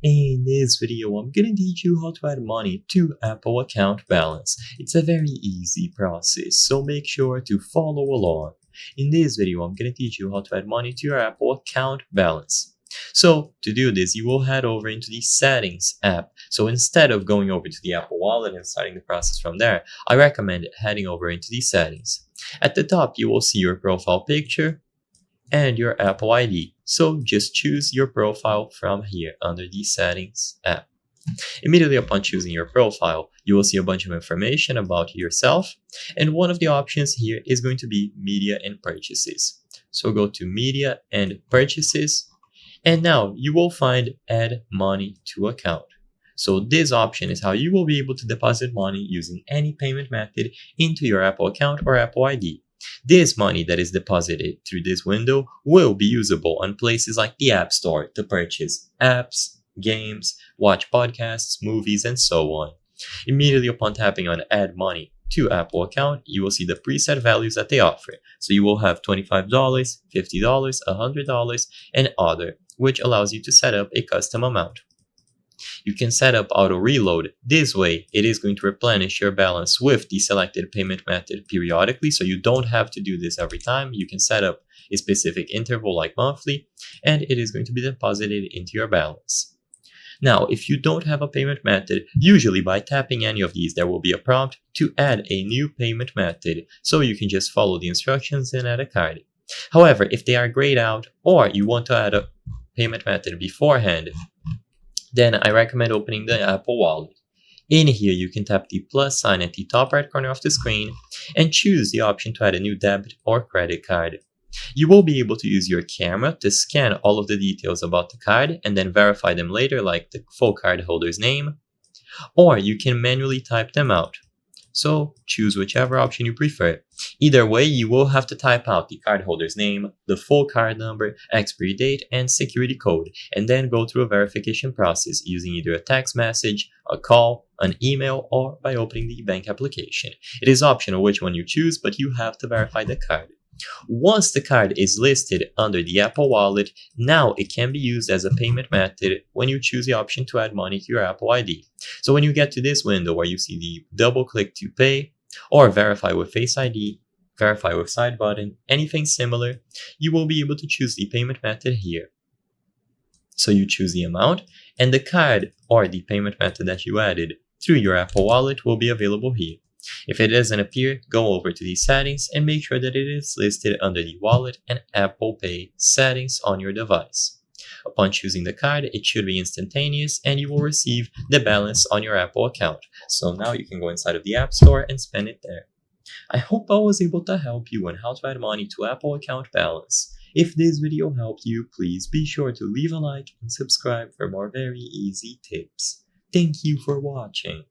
In this video, I'm gonna teach you how to add money to Apple account balance. It's a very easy process, so make sure to follow along. In this video, I'm gonna teach you how to add money to your Apple account balance. So to do this, you will head over into the Settings app. So instead of going over to the Apple Wallet and starting the process from there, I recommend heading over into the Settings. At the top, you will see your profile picture and your Apple ID. So just choose your profile from here under the Settings app. Immediately upon choosing your profile, you will see a bunch of information about yourself, and one of the options here is going to be Media and Purchases. So go to Media and Purchases, and now you will find Add Money to Account. So this option is how you will be able to deposit money using any payment method into your Apple account or Apple ID. This money that is deposited through this window will be usable on places like the App Store to purchase apps, games, watch podcasts, movies, and so on. Immediately upon tapping on Add Money to Apple account, you will see the preset values that they offer. So you will have $25, $50, $100, and other, which allows you to set up a custom amount. You can set up auto reload. This way, it is going to replenish your balance with the selected payment method periodically, so you don't have to do this every time. You can set up a specific interval like monthly, and it is going to be deposited into your balance. Now, if you don't have a payment method, usually by tapping any of these, there will be a prompt to add a new payment method, so you can just follow the instructions and add a card. However, if they are grayed out, or you want to add a payment method beforehand, then I recommend opening the Apple Wallet. In here, you can tap the plus sign at the top right corner of the screen and choose the option to add a new debit or credit card. You will be able to use your camera to scan all of the details about the card and then verify them later, like the full card holder's name, or you can manually type them out. So choose whichever option you prefer. Either way, you will have to type out the cardholder's name, the full card number, expiry date, and security code, and then go through a verification process using either a text message, a call, an email, or by opening the bank application. It is optional which one you choose, but you have to verify the card. Once the card is listed under the Apple Wallet, now it can be used as a payment method when you choose the option to add money to your Apple ID. So when you get to this window where you see the double click to pay, or verify with Face ID, verify with side button, anything similar, you will be able to choose the payment method here. So you choose the amount, and the card or the payment method that you added through your Apple Wallet will be available here. If it doesn't appear, go over to the settings and make sure that it is listed under the Wallet and Apple Pay settings on your device. Upon choosing the card, it should be instantaneous and you will receive the balance on your Apple account. So now you can go inside of the App Store and spend it there. I hope I was able to help you on how to add money to Apple account balance. If this video helped you, please be sure to leave a like and subscribe for more very easy tips. Thank you for watching.